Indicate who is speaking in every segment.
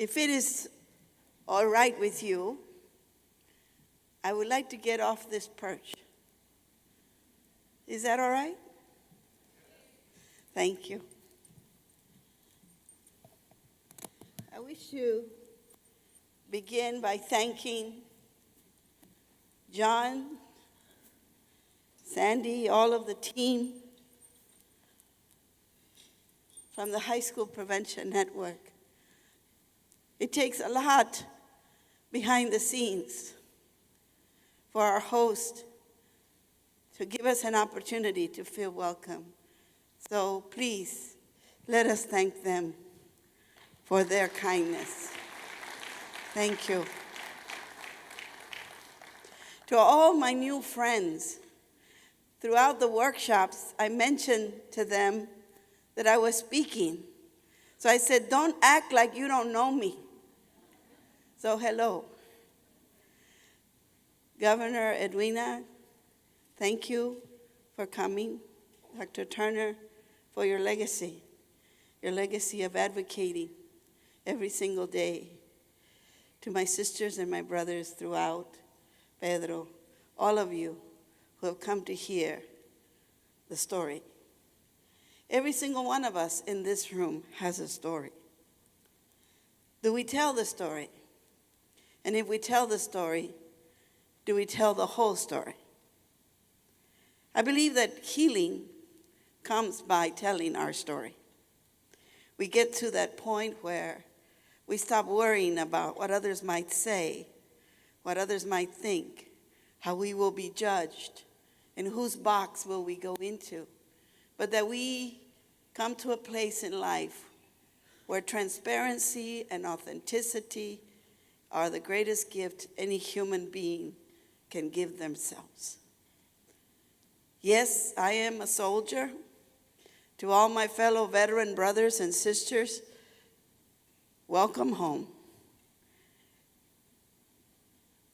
Speaker 1: If it is all right with you, I would like to get off this perch. Is that all right? Thank you. I wish to begin by thanking John, Sandy, all of the team from the High School Prevention Network. It takes a lot behind the scenes for our host to give us an opportunity to feel welcome. So please, let us thank them for their kindness. Thank you. To all my new friends, throughout the workshops, I mentioned to them that I was speaking. So I said, don't act like you don't know me. So hello. Governor Edwina, thank you for coming. Dr. Turner, for your legacy of advocating every single day. To my sisters and my brothers throughout, Pedro, all of you who have come to hear the story. Every single one of us in this room has a story. Do we tell the story? And if we tell the story, do we tell the whole story? I believe that healing comes by telling our story. We get to that point where we stop worrying about what others might say, what others might think, how we will be judged, and whose box will we go into. But that we come to a place in life where transparency and authenticity are the greatest gift any human being can give themselves. Yes, I am a soldier. To all my fellow veteran brothers and sisters, welcome home.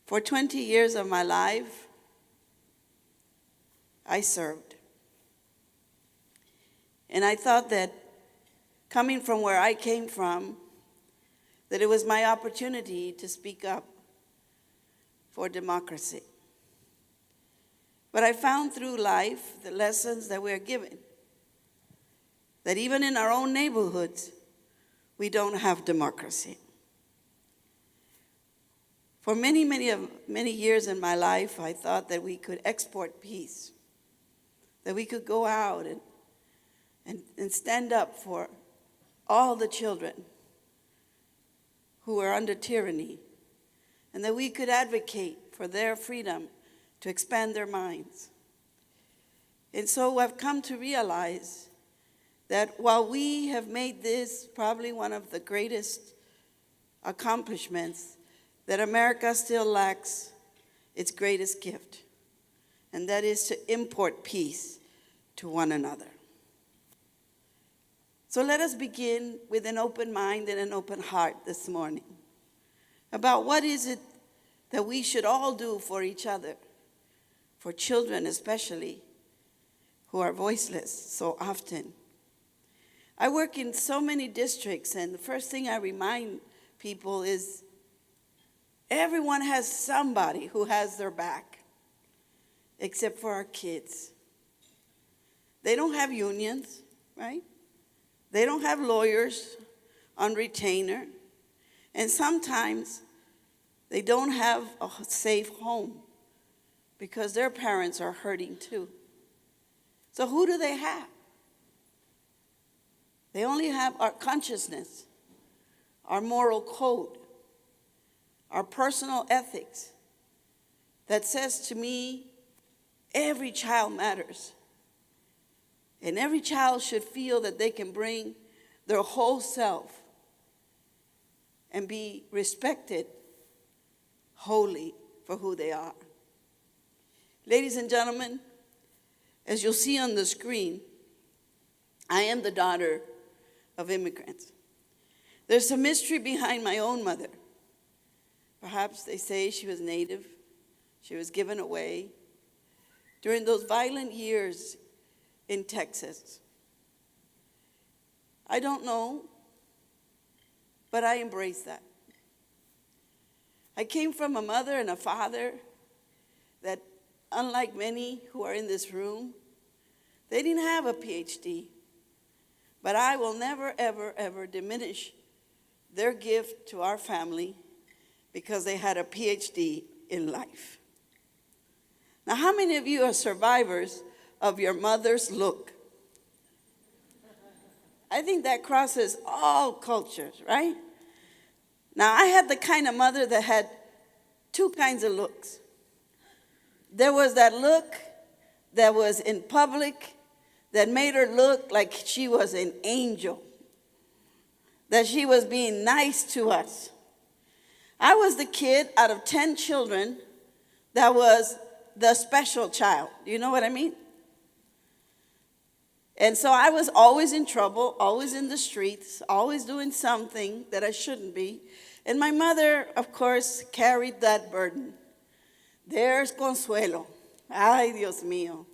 Speaker 1: For 20 years of my life, I served. And I thought that coming from where I came from, that it was my opportunity to speak up for democracy. But I found through life the lessons that we're given, that even in our own neighborhoods, we don't have democracy. For many years in my life, I thought that we could export peace, that we could go out and stand up for all the children who were under tyranny, and that we could advocate for their freedom to expand their minds. And so I've come to realize that while we have made this probably one of the greatest accomplishments, that America still lacks its greatest gift, and that is to import peace to one another. So let us begin with an open mind and an open heart this morning about what is it that we should all do for each other, for children especially, who are voiceless so often. I work in so many districts, and the first thing I remind people is everyone has somebody who has their back, except for our kids. They don't have unions, right? They don't have lawyers on retainer, and sometimes they don't have a safe home because their parents are hurting too. So who do they have? They only have our consciousness, our moral code, our personal ethics that says to me, every child matters. And every child should feel that they can bring their whole self and be respected wholly for who they are. Ladies and gentlemen, as you'll see on the screen, I am the daughter of immigrants. There's a mystery behind my own mother. Perhaps they say she was native, she was given away during those violent years in Texas. I don't know but I embraced that. I came from a mother and a father that, unlike many who are in this room, they didn't have a PhD. But I will never, ever, ever diminish their gift to our family because they had a PhD in life. Now, how many of you are survivors of your mother's look? I think that crosses all cultures, right? Now, I had the kind of mother that had two kinds of looks. There was that look that was in public that made her look like she was an angel, that she was being nice to us. I was the kid out of 10 children that was the special child. Do you know what I mean? And so I was always in trouble, always in the streets, always doing something that I shouldn't be. And my mother, of course, carried that burden. There's Consuelo. Ay, Dios mío.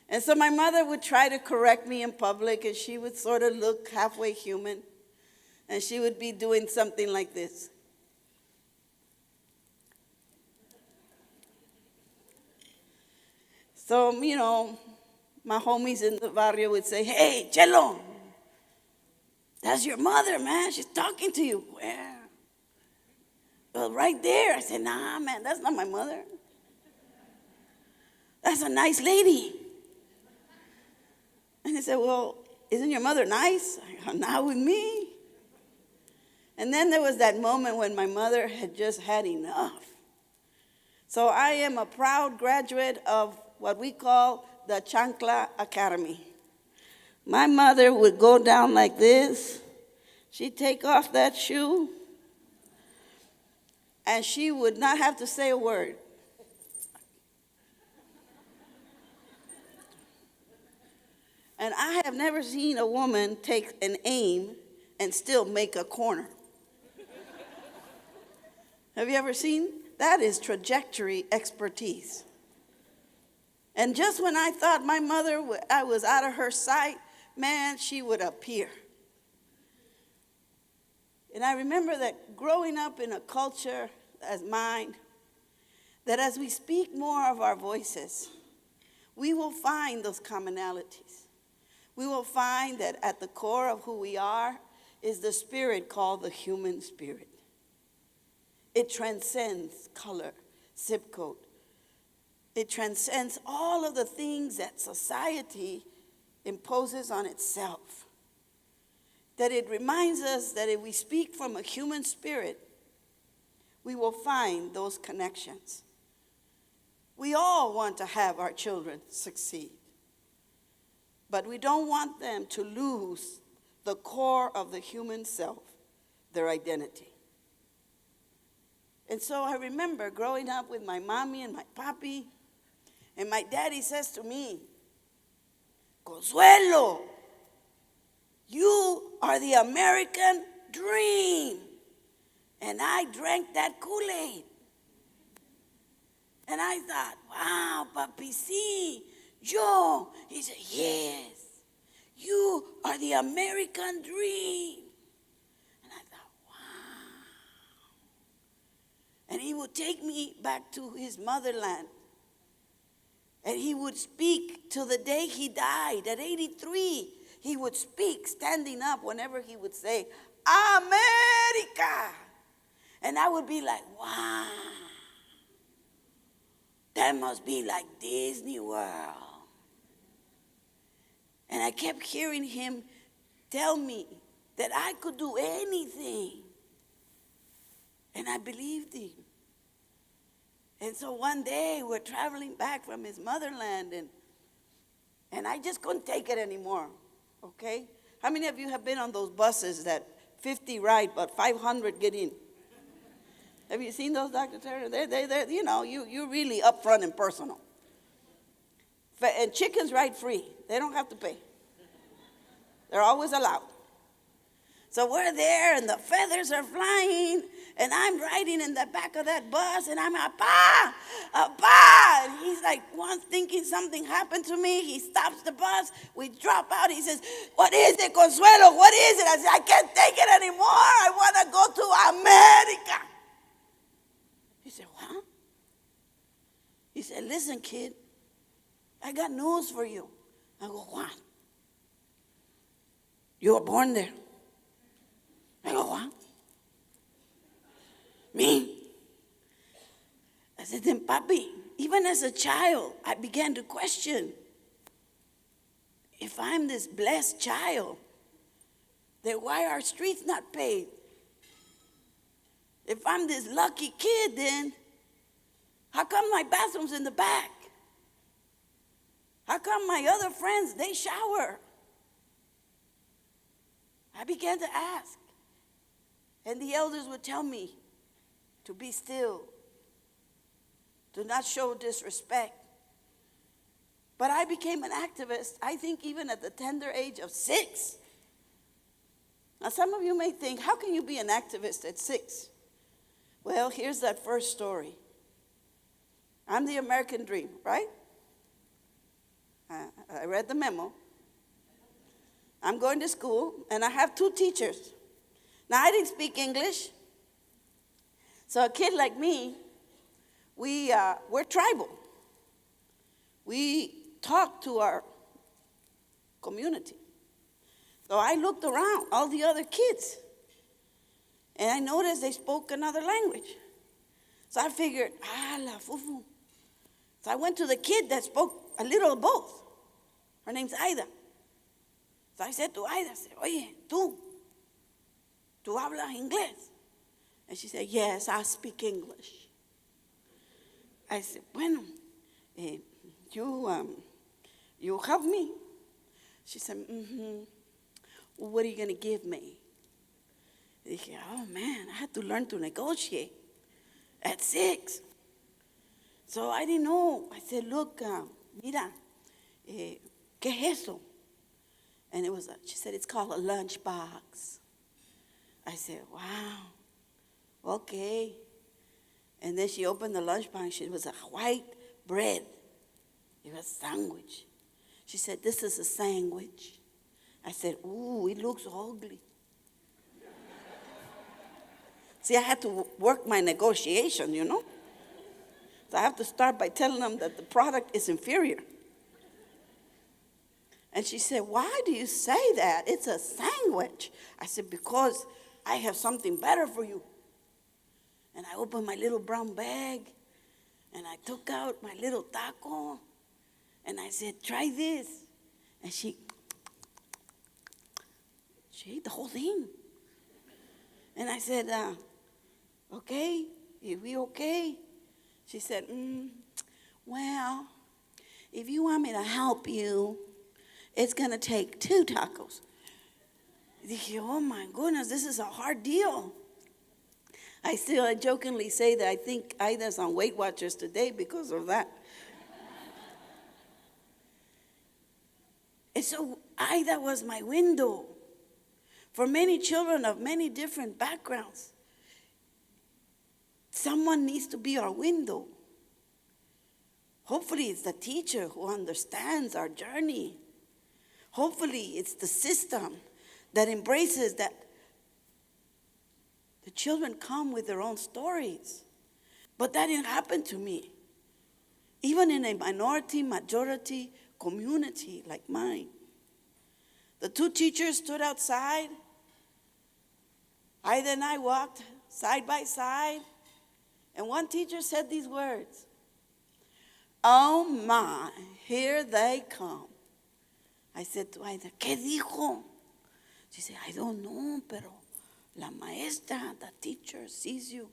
Speaker 1: And so my mother would try to correct me in public, and she would sort of look halfway human. And she would be doing something like this. So, my homies in the barrio would say, "Hey, Chelo, that's your mother, man. She's talking to you." Where? Well, right there. I said, "Nah, man, that's not my mother. That's a nice lady." And he said, "Well, isn't your mother nice?" I go, "Not with me." And then there was that moment when my mother had just had enough. So I am a proud graduate of what we call the Chancla Academy. My mother would go down like this. She'd take off that shoe, and she would not have to say a word. And I have never seen a woman take an aim and still make a corner. Have you ever seen? That is trajectory expertise. And just when I thought my mother, I was out of her sight, man, she would appear. And I remember that growing up in a culture as mine, that as we speak more of our voices, we will find those commonalities. We will find that at the core of who we are is the spirit called the human spirit. It transcends color, zip code. It transcends all of the things that society imposes on itself. That it reminds us that if we speak from a human spirit, we will find those connections. We all want to have our children succeed, but we don't want them to lose the core of the human self, their identity. And so I remember growing up with my mommy and my papi, and my daddy says to me, "Consuelo, you are the American dream." And I drank that Kool-Aid. And I thought, "Wow, papi, sí, yo." He said, "Yes, you are the American dream." And I thought, wow. And he would take me back to his motherland. And he would speak till the day he died. At 83, he would speak standing up whenever he would say, "America." And I would be like, wow. That must be like Disney World. And I kept hearing him tell me that I could do anything. And I believed him. And so one day we're traveling back from his motherland, and I just couldn't take it anymore, okay? How many of you have been on those buses that 50 ride but 500 get in? Have you seen those, Dr. Turner? They're you're really upfront and personal. And chickens ride free. They don't have to pay. They're always allowed. So we're there, and the feathers are flying, And I'm riding in the back of that bus, and I'm, Appa, Appa. And he's like, once thinking something happened to me, he stops the bus. We drop out. He says, what is it, Consuelo? What is it? I said, I can't take it anymore. I want to go to America. He said, what? He said, listen, kid, I got news for you. I go, what? You were born there. I go, what? Me? I said, then, Papi, even as a child, I began to question if I'm this blessed child, then why are streets not paved? If I'm this lucky kid, then how come my bathroom's in the back? How come my other friends, they shower? I began to ask. And the elders would tell me to be still, to not show disrespect. But I became an activist, I think even at the tender age of 6. Now some of you may think, how can you be an activist at 6? Well, here's that first story. I'm the American dream, right? I read the memo. I'm going to school, and I have 2 teachers. Now, I didn't speak English. So a kid like me, we're tribal. We talk to our community. So I looked around, all the other kids, and I noticed they spoke another language. So I figured, la fufu. So I went to the kid that spoke a little of both. Her name's Aida. So I said to Aida, I said, oye, tú hablas inglés? And she said, yes, I speak English. I said, bueno, you help me? She said, what are you going to give me? I dije, oh man, I had to learn to negotiate at 6. So I didn't know. I said, look, mira, ¿qué es eso? And she said, it's called a lunchbox. I said, wow, okay. And then she opened the lunchbox. It was a white bread. It was a sandwich. She said, this is a sandwich. I said, ooh, it looks ugly. See, I had to work my negotiation, you know. So I have to start by telling them that the product is inferior. And she said, why do you say that? It's a sandwich. I said, because I have something better for you. And I opened my little brown bag, and I took out my little taco, and I said, try this. And she ate the whole thing. And I said, okay, are we okay? She said, well, if you want me to help you, it's going to take 2 tacos. I dije, oh my goodness, this is a hard deal. I jokingly say that I think Aida's on Weight Watchers today because of that. And so Aida was my window for many children of many different backgrounds. Someone needs to be our window. Hopefully it's the teacher who understands our journey. Hopefully it's the system that embraces that the children come with their own stories. But that didn't happen to me. Even in a minority, majority community like mine. The 2 teachers stood outside. Aida and I walked side by side. And one teacher said these words, oh my, here they come. I said to Aida, ¿qué dijo? She said, I don't know, pero la maestra, the teacher, sees you.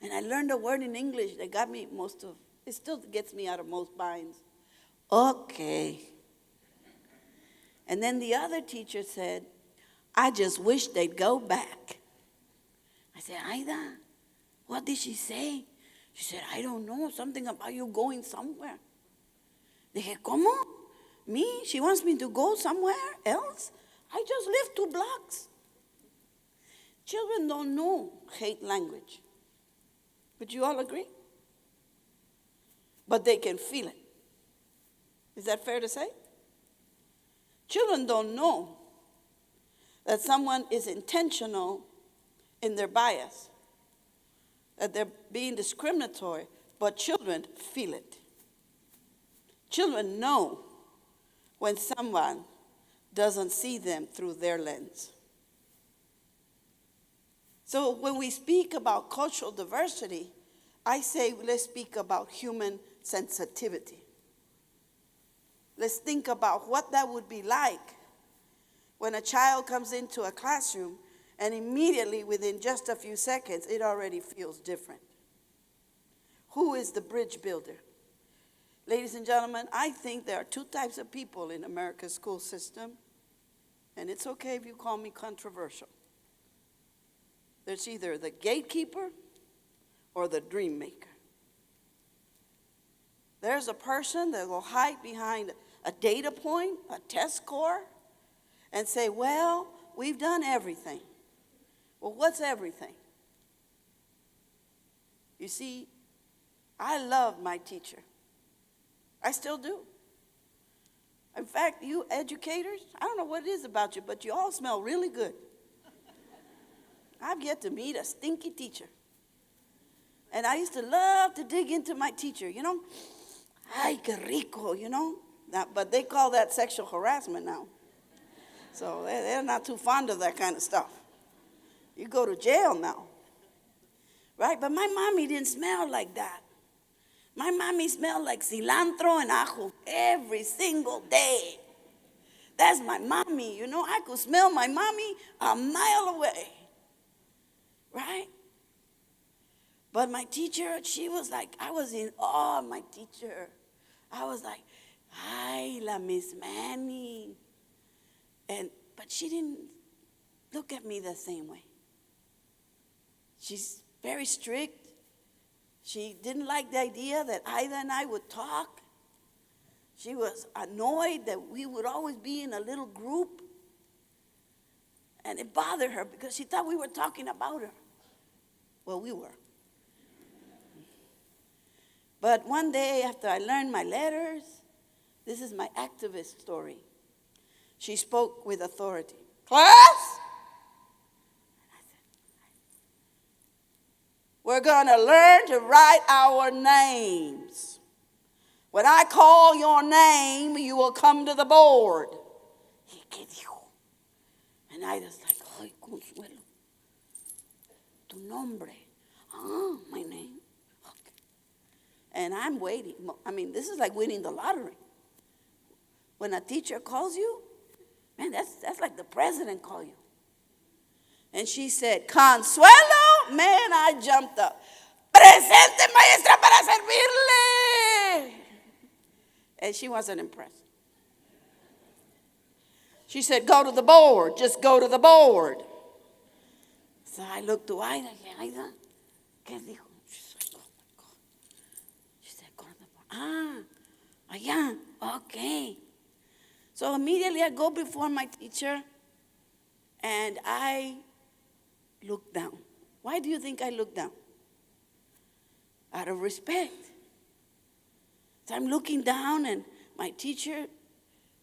Speaker 1: And I learned a word in English that got me it still gets me out of most binds. Okay. And then the other teacher said, I just wish they'd go back. I said, Aida, what did she say? She said, I don't know, something about you going somewhere. Dije, ¿cómo? Me? She wants me to go somewhere else? I just live 2 blocks. Children don't know hate language. Would you all agree? But they can feel it. Is that fair to say? Children don't know that someone is intentional in their bias, that they're being discriminatory, but children feel it. Children know when someone doesn't see them through their lens. So when we speak about cultural diversity, I say let's speak about human sensitivity. Let's think about what that would be like when a child comes into a classroom and immediately within just a few seconds it already feels different. Who is the bridge builder? Ladies and gentlemen, I think there are two types of people in America's school system, and it's okay if you call me controversial. There's either the gatekeeper or the dream maker. There's a person that will hide behind a data point, a test score, and say, well, we've done everything. Well, what's everything? You see, I love my teacher. I still do. In fact, you educators, I don't know what it is about you, but you all smell really good. I've yet to meet a stinky teacher. And I used to love to dig into my teacher, you know. Ay, qué rico, you know. Now, but they call that sexual harassment now. So they're not too fond of that kind of stuff. You go to jail now. Right? But my mommy didn't smell like that. My mommy smelled like cilantro and ajo every single day. That's my mommy, you know. I could smell my mommy a mile away. Right? But my teacher, she was like, I was in awe of my teacher. I was like, ay, la Miss Manny. But she didn't look at me the same way. She's very strict. She didn't like the idea that Ida and I would talk. She was annoyed that we would always be in a little group. And it bothered her because she thought we were talking about her. Well, we were. But one day after I learned my letters, this is my activist story. She spoke with authority. Class? We're going to learn to write our names. When I call your name, you will come to the board. ¿Y qué dijo? And I was like, ay, Consuelo, tu nombre. Ah, my name. Okay. And I'm waiting. I mean, this is like winning the lottery. When a teacher calls you, man, that's like the president call you. And she said, Consuelo, man, I jumped up. Presente, maestra, para servirle. And she wasn't impressed. She said, go to the board. Just go to the board. So I looked to Ida. Ida, ¿qué dijo? She's like, oh, my God. She said, go to the board. Ah, allá, okay. So immediately I go before my teacher, and I look down. Why do you think I look down? Out of respect. So I'm looking down, and my teacher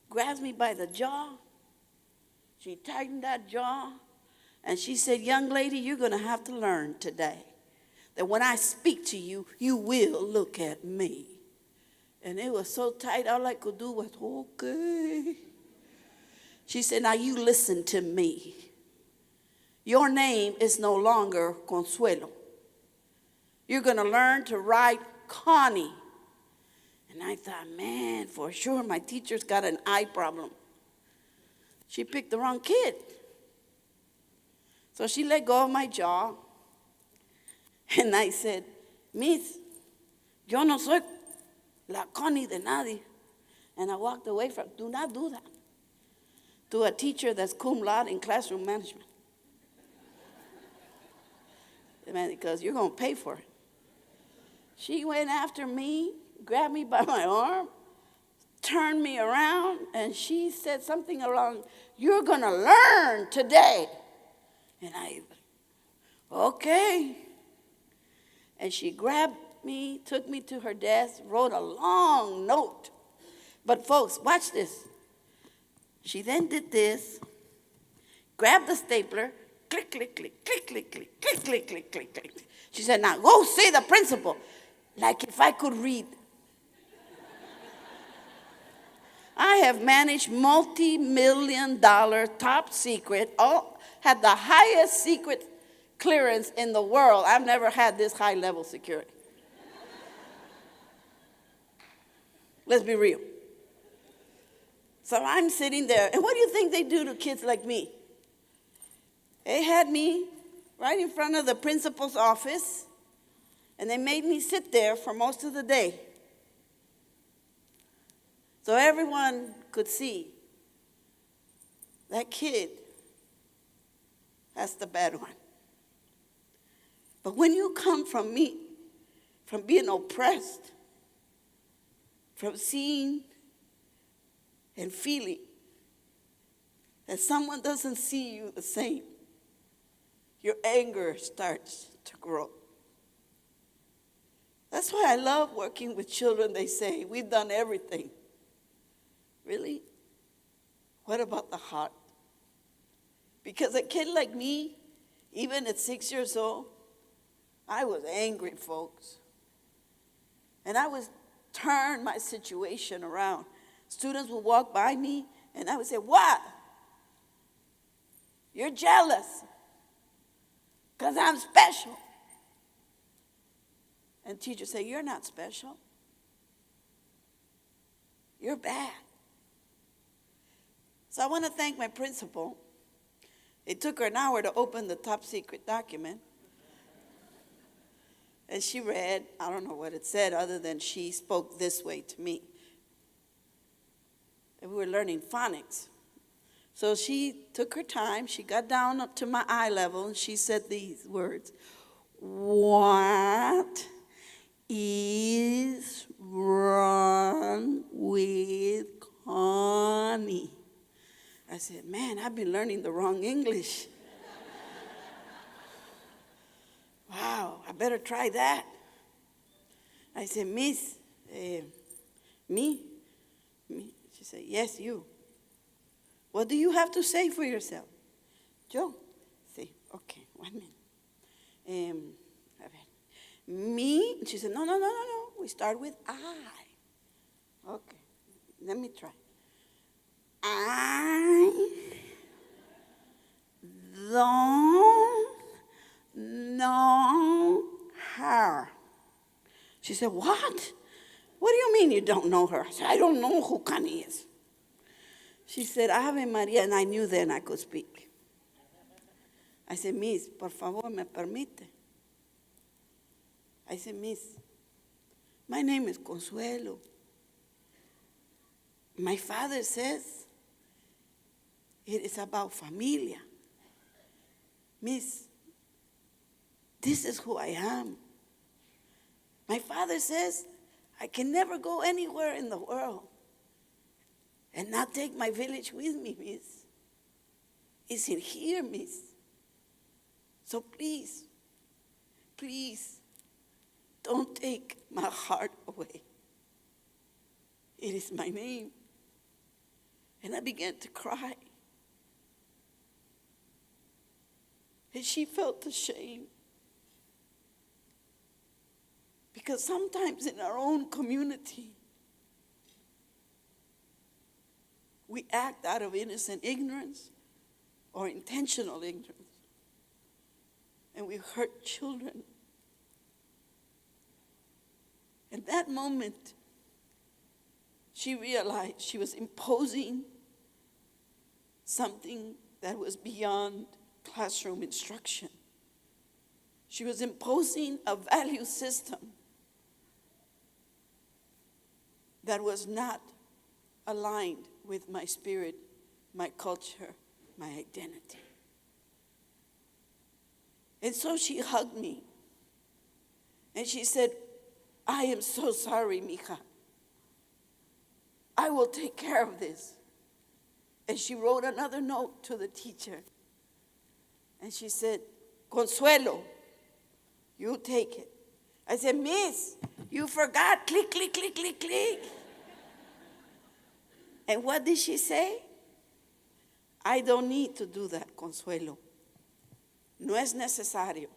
Speaker 1: grabs me by the jaw. She tightened that jaw, and she said, young lady, you're going to have to learn today that when I speak to you, you will look at me. And it was so tight, all I could do was, okay. She said, now you listen to me. Your name is no longer Consuelo. You're going to learn to write Connie. And I thought, man, for sure my teacher's got an eye problem. She picked the wrong kid. So she let go of my jaw. And I said, Miss, yo no soy la Connie de nadie. And I walked away from, do not do that to a teacher that's cum laude in classroom management. Because you're going to pay for it. She went after me, grabbed me by my arm, turned me around, and she said something along, you're going to learn today. And I Okay. And she grabbed me, took me to her desk, wrote a long note. But folks, watch this. She then did this, grabbed the stapler, click, click, click, click, click, click, click, click, click, click, click. She said, now go see the principal. Like if I could read. I have managed multi-million-dollar top secret, had the highest secret clearance in the world. I've never had this high level security. Let's be real. So I'm sitting there, and what do you think they do to kids like me? They had me right in front of the principal's office, and they made me sit there for most of the day. So everyone could see that kid, that's the bad one. But when you come from me, from being oppressed, from seeing and feeling that someone doesn't see you the same, your anger starts to grow. That's why I love working with children. They say, we've done everything. Really? What about the heart? Because a kid like me, even at 6 years old, I was angry, folks. And I would turn my situation around. Students would walk by me, and I would say, what? You're jealous because I'm special. And teachers say, you're not special. You're bad. So I want to thank my principal. It took her an hour to open the top secret document. And she read, I don't know what it said other than she spoke this way to me. And we were learning phonics. So she took her time. She got down up to my eye level and she said these words. What is wrong with Connie? I said, man, I've been learning the wrong English. Wow, I better try that. I said, Miss, me? She said, yes, you. What do you have to say for yourself? Yo. Sí, okay, 1 minute. A ver. Me? She said, no. We start with I. Okay, let me try. I don't know her. She said, what? What do you mean you don't know her? I said, I don't know who Connie is. She said, Ave Maria, and I knew then I could speak. I said, Miss, por favor, me permite. I said, Miss, my name is Consuelo. My father says it is about familia. Miss, this is who I am. My father says I can never go anywhere in the world and not take my village with me, Miss. It's in here, Miss. So please, don't take my heart away. It is my name. And I began to cry. And she felt ashamed. Because sometimes in our own community, we act out of innocent ignorance or intentional ignorance. And we hurt children. In that moment, she realized she was imposing something that was beyond classroom instruction. She was imposing a value system that was not aligned with my spirit, my culture, my identity. And so she hugged me. And she said, I am so sorry, mija. I will take care of this. And she wrote another note to the teacher. And she said, Consuelo, you take it. I said, Miss, you forgot. Click, click, click, click, click. And what did she say? I don't need to do that, Consuelo. No es necesario.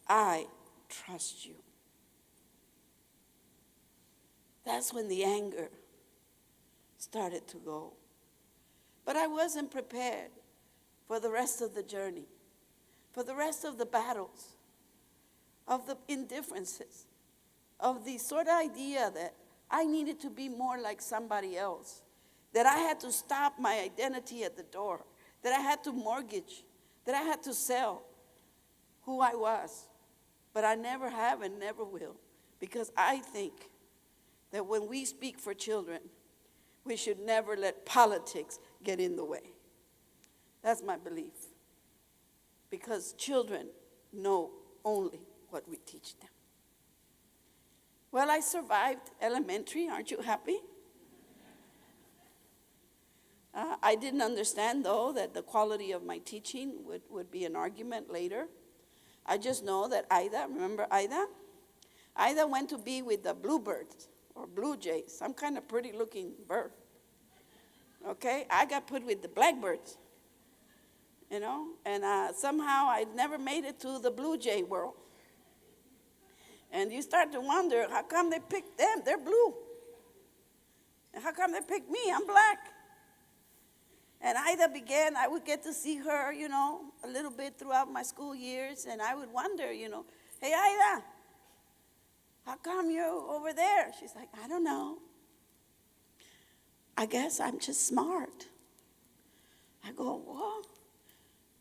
Speaker 1: I trust you. That's when the anger started to go. But I wasn't prepared for the rest of the journey, for the rest of the battles, of the indifferences, of the sort of idea that I needed to be more like somebody else, that I had to stop my identity at the door, that I had to mortgage, that I had to sell who I was. But I never have and never will, because I think that when we speak for children, we should never let politics get in the way. That's my belief. Because children know only what we teach them. Well, I survived elementary. Aren't you happy? I didn't understand, though, that the quality of my teaching would be an argument later. I just know that Ida, remember Ida? Ida went to be with the bluebirds or blue jays, some kind of pretty looking bird. Okay, I got put with the blackbirds, you know, and somehow I never made it to the blue jay world. And you start to wonder, how come they picked them? They're blue. And how come they picked me? I'm black. And Ida began, I would get to see her, you know, a little bit throughout my school years, and I would wonder, you know, hey, Ida, how come you're over there? She's like, I don't know. I guess I'm just smart. I go, well,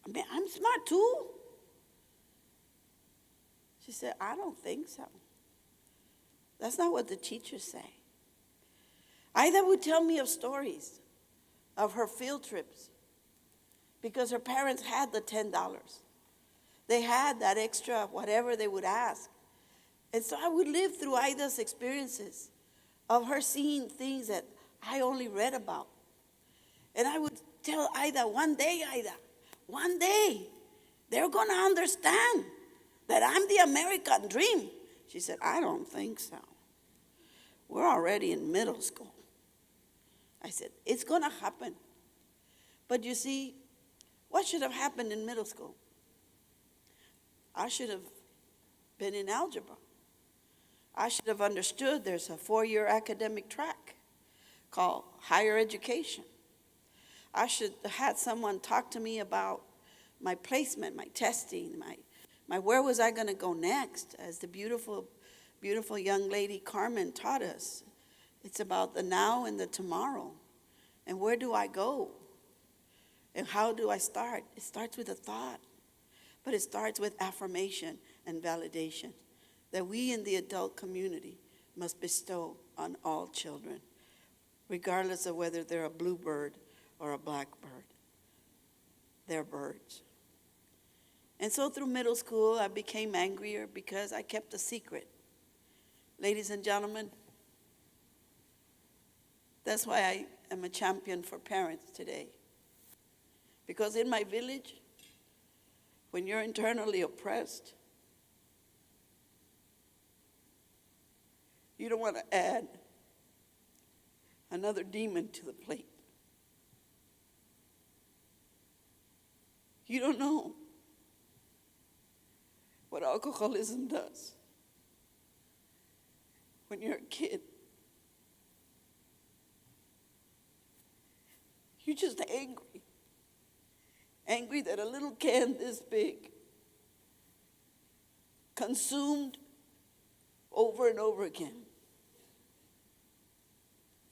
Speaker 1: I mean, I'm smart too. She said, I don't think so. That's not what the teachers say. Ida would tell me of stories of her field trips because her parents had the $10. They had that extra whatever they would ask. And so I would live through Ida's experiences of her seeing things that I only read about. And I would tell Ida, one day, they're going to understand that I'm the American dream. She said, I don't think so. We're already in middle school. I said, it's going to happen. But you see, what should have happened in middle school? I should have been in algebra. I should have understood there's a 4-year academic track called higher education. I should have had someone talk to me about my placement, my testing, my where was I going to go next, as the beautiful, beautiful young lady Carmen taught us. It's about the now and the tomorrow. And where do I go? And how do I start? It starts with a thought, but it starts with affirmation and validation that we in the adult community must bestow on all children, regardless of whether they're a bluebird or a blackbird. They're birds. And so through middle school, I became angrier because I kept a secret. Ladies and gentlemen, that's why I am a champion for parents today. Because in my village, when you're internally oppressed, you don't want to add another demon to the plate. You don't know what alcoholism does when you're a kid. You're just angry. Angry that a little can this big, consumed over and over again,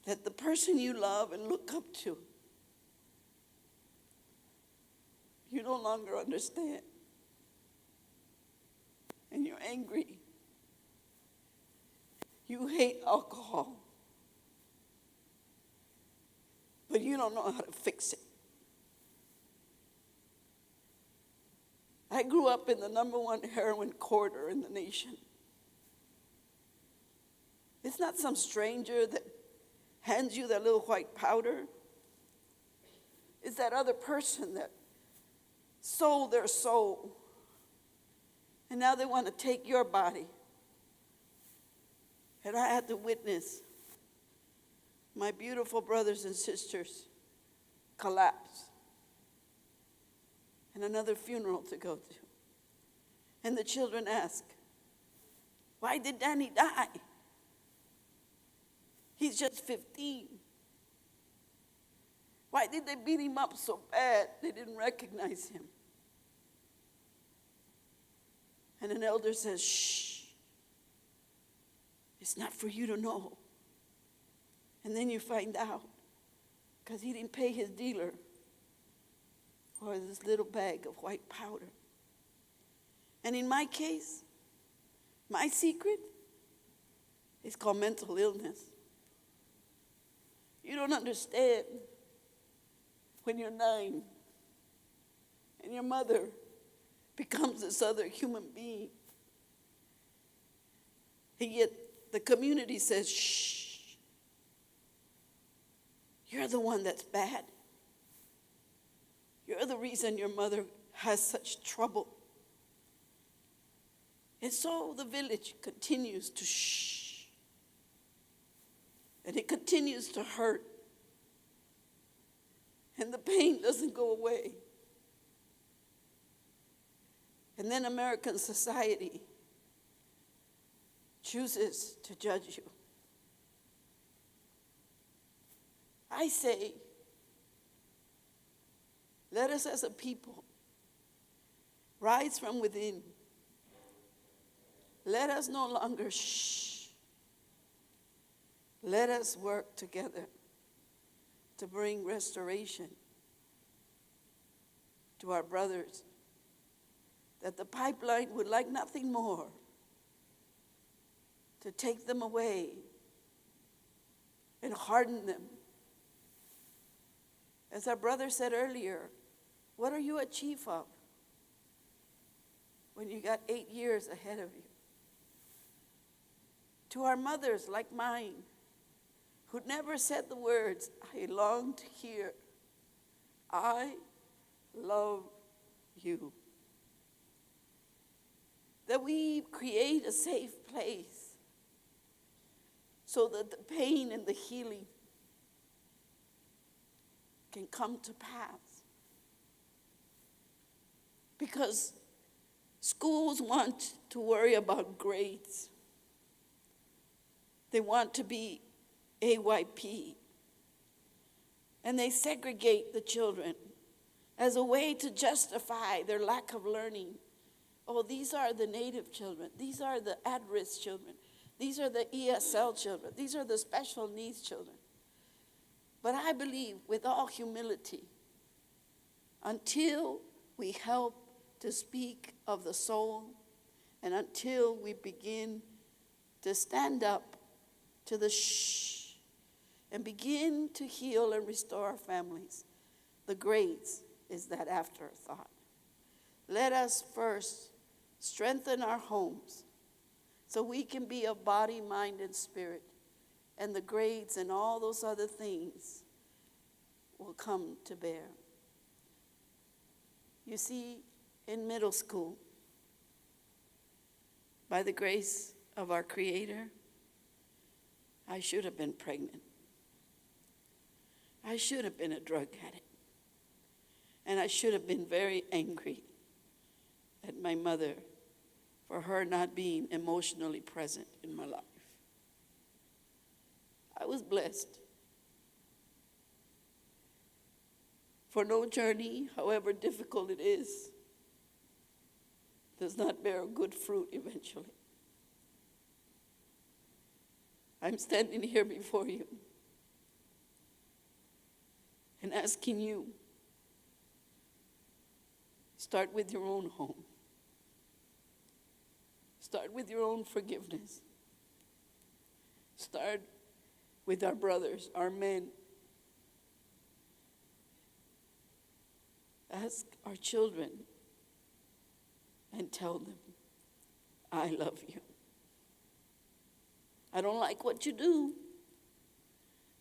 Speaker 1: that the person you love and look up to, you no longer understand. And you're angry. You hate alcohol. But you don't know how to fix it. I grew up in the #1 heroin corridor in the nation. It's not some stranger that hands you that little white powder. It's that other person that sold their soul And now they want to take your body. And I had to witness my beautiful brothers and sisters collapse. And another funeral to go to. And the children ask, why did Danny die? He's just 15. Why did they beat him up so bad they didn't recognize him? And an elder says, shh, it's not for you to know. And then you find out, because he didn't pay his dealer for this little bag of white powder. And in my case, my secret is called mental illness. You don't understand when you're 9 and your mother becomes this other human being. And yet the community says, shh, you're the one that's bad. You're the reason your mother has such trouble. And so the village continues to shh. And it continues to hurt. And the pain doesn't go away. And then American society chooses to judge you. I say, let us as a people rise from within. Let us no longer shh. Let us work together to bring restoration to our brothers, that the pipeline would like nothing more to take them away and harden them. As our brother said earlier, what are you a chief of when you got 8 years ahead of you? To our mothers like mine, who never said the words, I long to hear, I love you. That we create a safe place so that the pain and the healing can come to pass. Because schools want to worry about grades. They want to be AYP. And they segregate the children as a way to justify their lack of learning. Oh, these are the native children. These are the at-risk children. These are the ESL children. These are the special needs children. But I believe with all humility, until we help to speak of the soul, and until we begin to stand up to the shh and begin to heal and restore our families, the grades is that afterthought. Let us first strengthen our homes so we can be of body, mind, and spirit, and the grades and all those other things will come to bear. You see, in middle school, by the grace of our Creator, I should have been pregnant. I should have been a drug addict. And I should have been very angry at my mother for her not being emotionally present in my life. I was blessed. For no journey, however difficult it is, does not bear good fruit eventually. I'm standing here before you and asking you, start with your own home. Start with your own forgiveness. Start with our brothers, our men. Ask our children and tell them, I love you. I don't like what you do,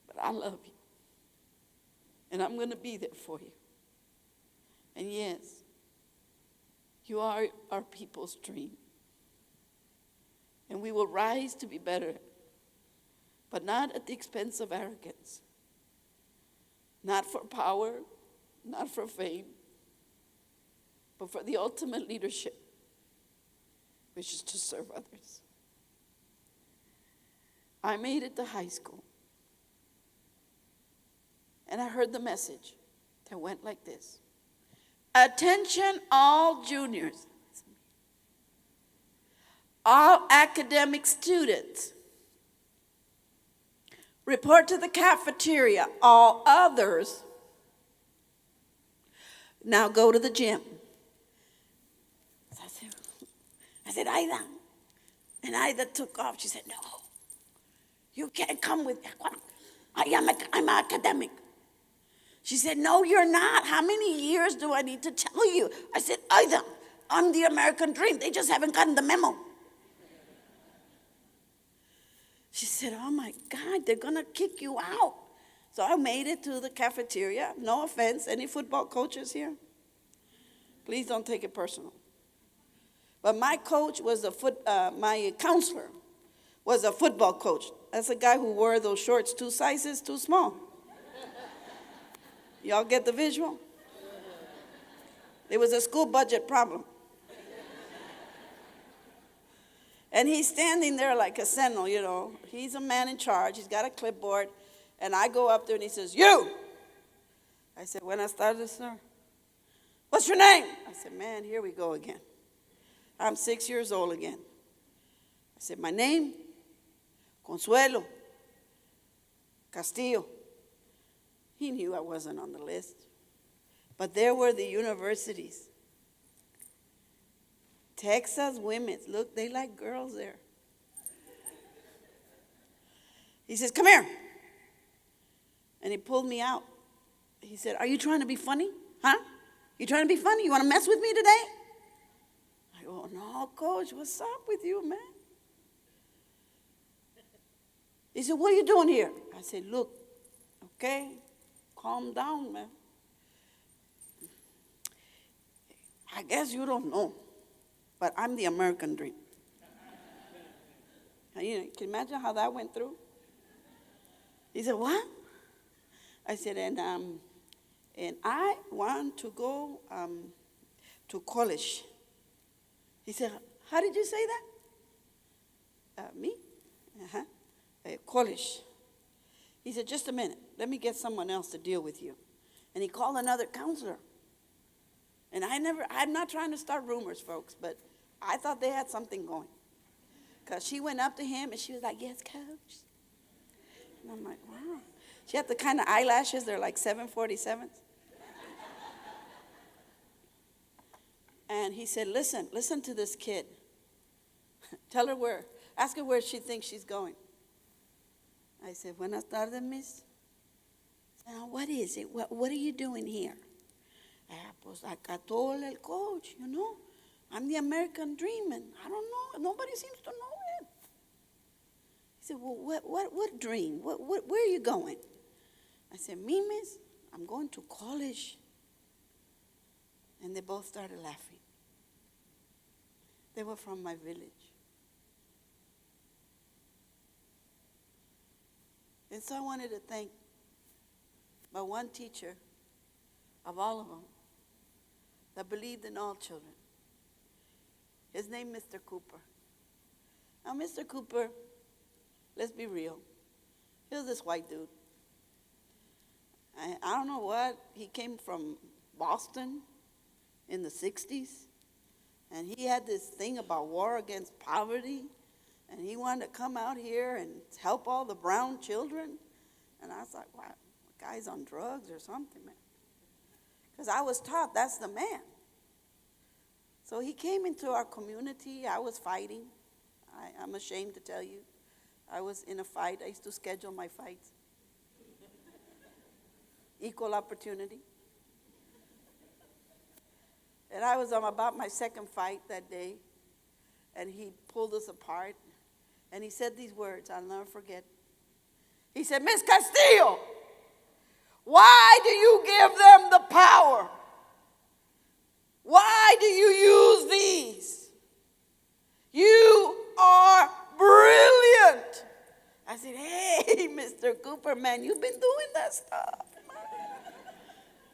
Speaker 1: but I love you. And I'm going to be there for you. And yes, you are our people's dream. And we will rise to be better, but not at the expense of arrogance. Not for power, not for fame, but for the ultimate leadership, which is to serve others. I made it to high school, and I heard the message that went like this. Attention all juniors, all academic students, report to the cafeteria. All others, now go to the gym. I said, Aida. And Aida took off. She said, no, you can't come with me. I'm academic. She said, no, you're not. How many years do I need to tell you? I said, Aida, I'm the American dream. They just haven't gotten the memo. She said, oh my God, they're going to kick you out. So I made it to the cafeteria. No offense, any football coaches here? Please don't take it personal. But my coach was my counselor was a football coach. That's a guy who wore those shorts 2 sizes too small. Y'all get the visual? It was a school budget problem. And he's standing there like a sentinel, you know. He's a man in charge. He's got a clipboard. And I go up there and he says, you. I said, buenas tardes, sir. What's your name? I said, man, here we go again. I'm 6 years old again. I said, my name, Consuelo Castillo. He knew I wasn't on the list. But there were the universities. Texas women, look, they like girls there. He says, come here. And he pulled me out. He said, are you trying to be funny? Huh? You trying to be funny? You want to mess with me today? I go, no, coach, what's up with you, man? He said, what are you doing here? I said, look, okay, calm down, man. I guess you don't know, but I'm the American dream. Can you imagine how that went through? He said, what? I said, and I want to go to college. He said, how did you say that? Me? Uh-huh. College. He said, just a minute. Let me get someone else to deal with you. And he called another counselor. And I'm not trying to start rumors, folks, but I thought they had something going. Because she went up to him and she was like, yes, coach. And I'm like, wow. She had the kind of eyelashes, they're like 747s. And he said, listen to this kid. Tell her ask her where she thinks she's going. I said, buenas tardes, miss. Now, what is it? What are you doing here? Pues acá told el coach, you know. I'm the American dream, and I don't know. Nobody seems to know it. He said, well, what dream? Where are you going? I said, me, miss, I'm going to college. And they both started laughing. They were from my village. And so I wanted to thank my one teacher of all of them that believed in all children. His name, Mr. Cooper. Now, Mr. Cooper, let's be real. He was this white dude. I don't know what. He came from Boston in the 60s. And he had this thing about war against poverty. And he wanted to come out here and help all the brown children. And I was like, wow, the guy's on drugs or something, man. Because I was taught that's the man. So he came into our community. I was fighting. I'm ashamed to tell you. I was in a fight. I used to schedule my fights. Equal opportunity. And I was about my second fight that day. And he pulled us apart. And he said these words, I'll never forget. He said, Miss Castillo, why do you give them the power? Why do you use these? You are brilliant. I said, hey, Mr. Cooper, man, you've been doing that stuff. Man.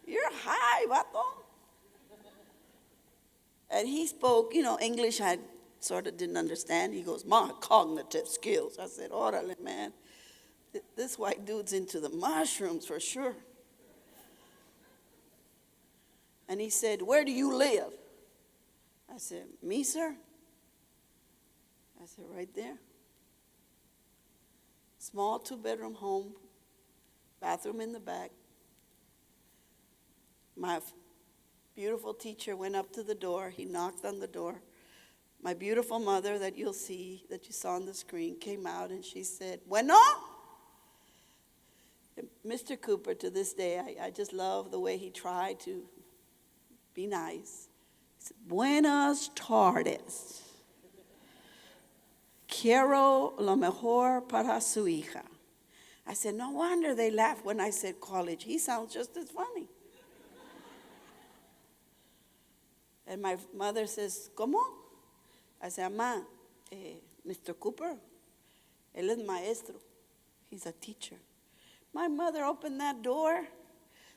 Speaker 1: You're high, vato. And he spoke, English I sort of didn't understand. He goes, my cognitive skills. I said, orale, man. This white dude's into the mushrooms for sure. And he said, where do you live? I said, me, sir? I said, right there. Small 2-bedroom home, bathroom in the back. My beautiful teacher went up to the door. He knocked on the door. My beautiful mother that you saw on the screen, came out and she said, bueno? And Mr. Cooper, to this day, I just love the way he tried to be nice. He said, buenas tardes. Quiero lo mejor para su hija. I said, no wonder they laughed when I said college. He sounds just as funny. And my mother says, ¿cómo? I said, Mamá, Mr. Cooper, él es maestro. He's a teacher. My mother opened that door,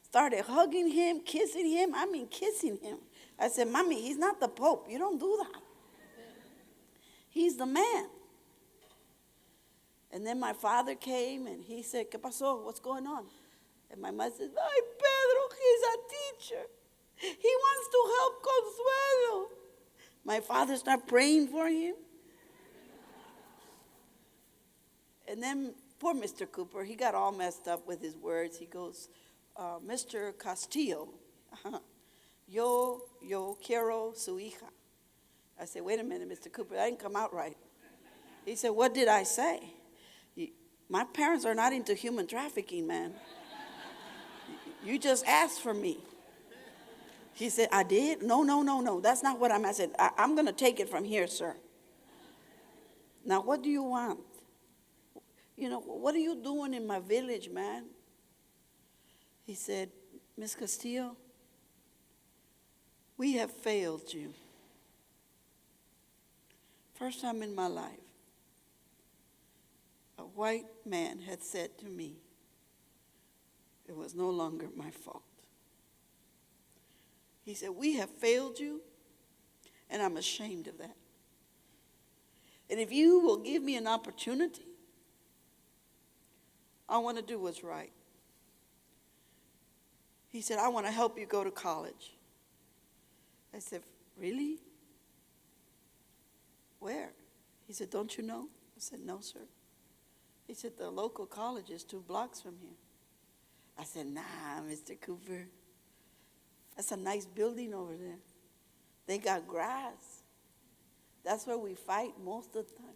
Speaker 1: started hugging him, kissing him. Kissing him. I said, Mommy, he's not the Pope. You don't do that. He's the man. And then my father came and he said, ¿Qué pasó? What's going on? And my mother said, ay, Pedro, he's a teacher. He wants to help Consuelo. My father started praying for him. And then poor Mr. Cooper, he got all messed up with his words. He goes, Mr. Castillo, yo quiero su hija. I said, wait a minute, Mr. Cooper, that didn't come out right. He said, what did I say? My parents are not into human trafficking, man. You just asked for me. He said, I did? No. That's not what I said. I'm going to take it from here, sir. Now, what do you want? What are you doing in my village, man? He said, Miss Castillo, we have failed you. First time in my life, a white man had said to me, it was no longer my fault. He said, we have failed you, and I'm ashamed of that. And if you will give me an opportunity, I want to do what's right. He said, I want to help you go to college. I said, really? Where? He said, don't you know? I said, no, sir. He said, the local college is 2 blocks from here. I said, nah, Mr. Cooper. That's a nice building over there. They got grass. That's where we fight most of the time.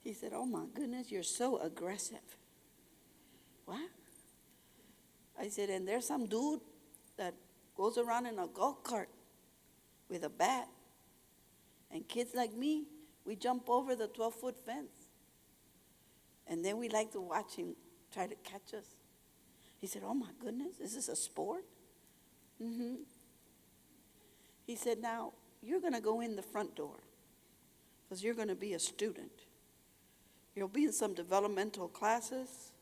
Speaker 1: He said, oh my goodness, you're so aggressive. What? I said, and there's some dude that goes around in a golf cart with a bat. And kids like me, we jump over the 12-foot fence. And then we like to watch him try to catch us. He said, oh my goodness, is this a sport? Mm-hmm. He said, now, you're going to go in the front door because you're going to be a student. You'll be in some developmental classes,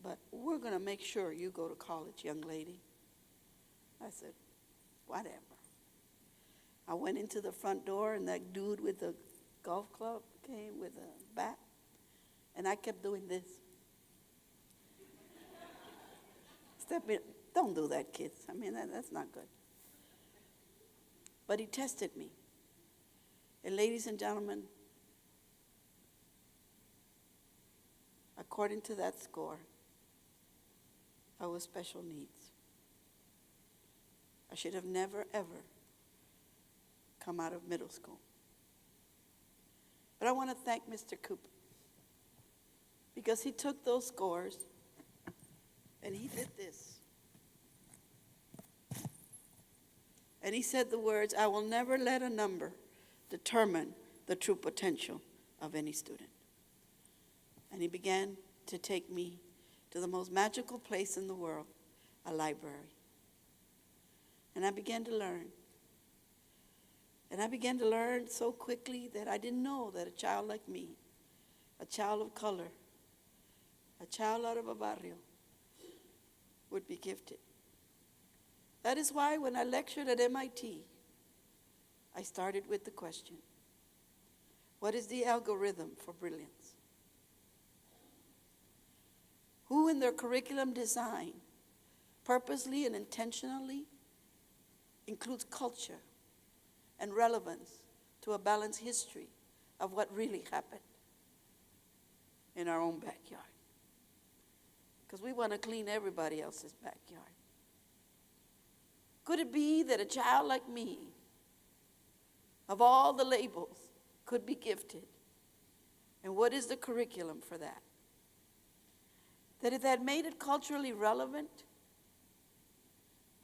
Speaker 1: but we're going to make sure you go to college, young lady. I said, whatever. I went into the front door, and that dude with the golf club came with a bat, and I kept doing this. Step in. Don't do that, kids. That's not good. But he tested me. And ladies and gentlemen, according to that score, I was special needs. I should have never, ever come out of middle school. But I want to thank Mr. Cooper because he took those scores and he did this. And he said the words, I will never let a number determine the true potential of any student. And he began to take me to the most magical place in the world, a library. And I began to learn And I began to learn so quickly that I didn't know that a child like me, a child of color, a child out of a barrio, would be gifted. That is why when I lectured at MIT, I started with the question, what is the algorithm for brilliance? Who in their curriculum design purposely and intentionally includes culture and relevance to a balanced history of what really happened in our own backyard? Because we want to clean everybody else's backyard. Could it be that a child like me, of all the labels, could be gifted? And what is the curriculum for that? That if that made it culturally relevant,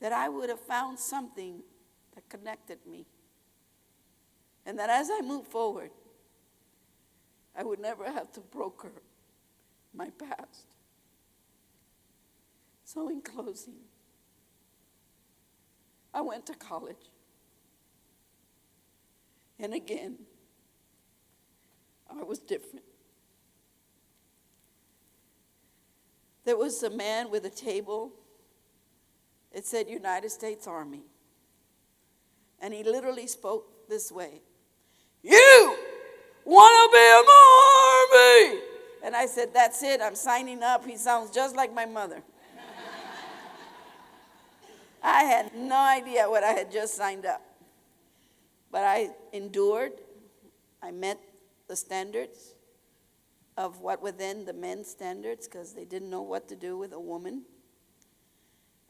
Speaker 1: that I would have found something that connected me. And that as I move forward, I would never have to broker my past. So in closing, I went to college. And again, I was different. There was a man with a table. It said United States Army. And he literally spoke this way. You want to be in my army? And I said, that's it, I'm signing up. He sounds just like my mother. I had no idea what I had just signed up. But I endured. I met the standards of what were then the men's standards because they didn't know what to do with a woman.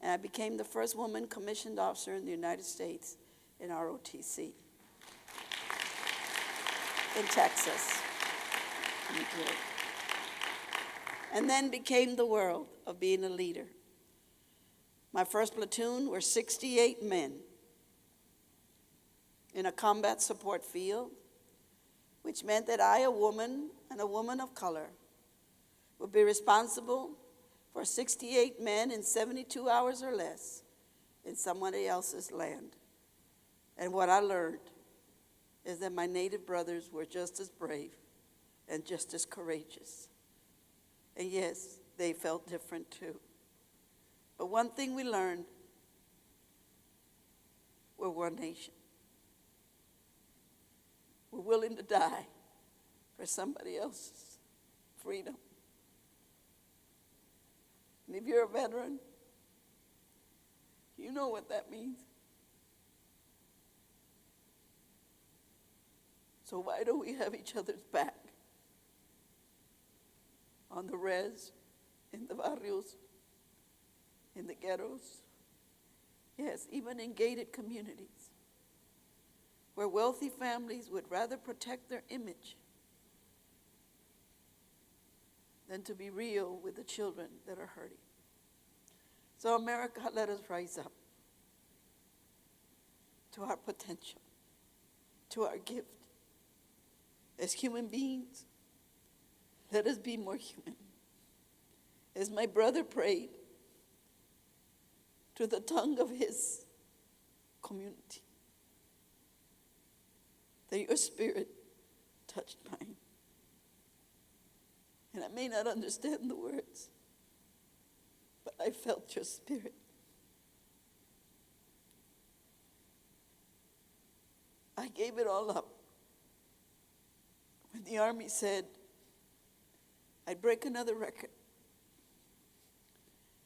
Speaker 1: And I became the first woman commissioned officer in the United States in ROTC in Texas. And then became the world of being a leader. My first platoon were 68 men in a combat support field, which meant that I, a woman and a woman of color, would be responsible for 68 men in 72 hours or less in somebody else's land. And what I learned is that my native brothers were just as brave and just as courageous. And yes, they felt different too. But one thing we learned, we're one nation. We're willing to die for somebody else's freedom. And if you're a veteran, you know what that means. So why don't we have each other's back on the res, in the barrios, in the ghettos, yes, even in gated communities, where wealthy families would rather protect their image than to be real with the children that are hurting. So America, let us rise up to our potential, to our gift. As human beings, let us be more human. As my brother prayed to the tongue of his community, that your spirit touched mine. And I may not understand the words, but I felt your spirit. I gave it all up. When the Army said I'd break another record,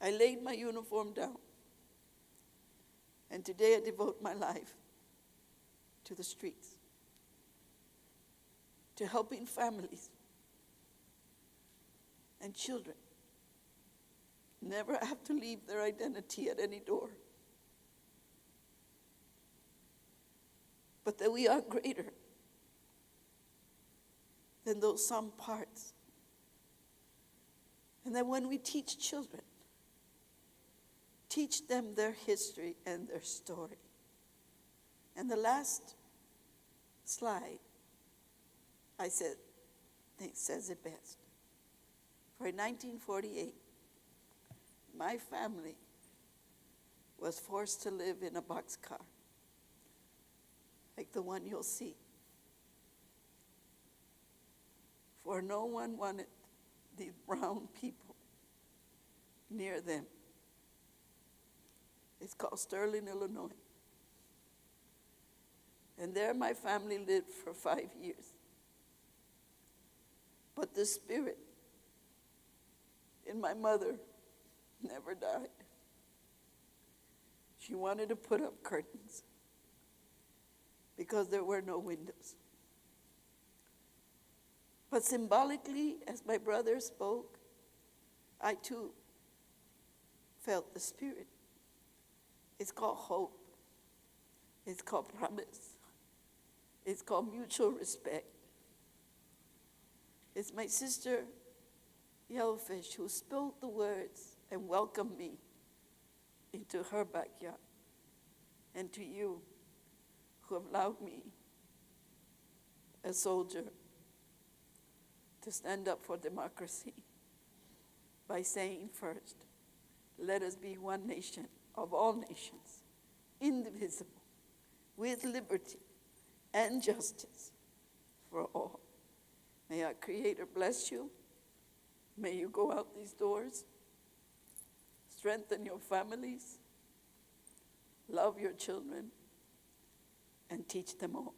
Speaker 1: I laid my uniform down. And today I devote my life to the streets, to helping families and children never have to leave their identity at any door, but that we are greater than those some parts. And that when we teach children, teach them their history and their story. And the last slide, I think says it best. For in 1948, my family was forced to live in a boxcar. like the one you'll see. For no one wanted these brown people near them. It's called Sterling, Illinois. And there my family lived for 5 years. But the spirit in my mother never died. She wanted to put up curtains because there were no windows. But symbolically, as my brother spoke, I too felt the spirit. It's called hope. It's called promise. It's called mutual respect. It's my sister, Yellowfish, who spoke the words and welcomed me into her backyard. And to you, who have allowed me, a soldier, to stand up for democracy by saying first, let us be one nation of all nations, indivisible, with liberty and justice for all. May our Creator bless you. May you go out these doors, strengthen your families, love your children, and teach them all.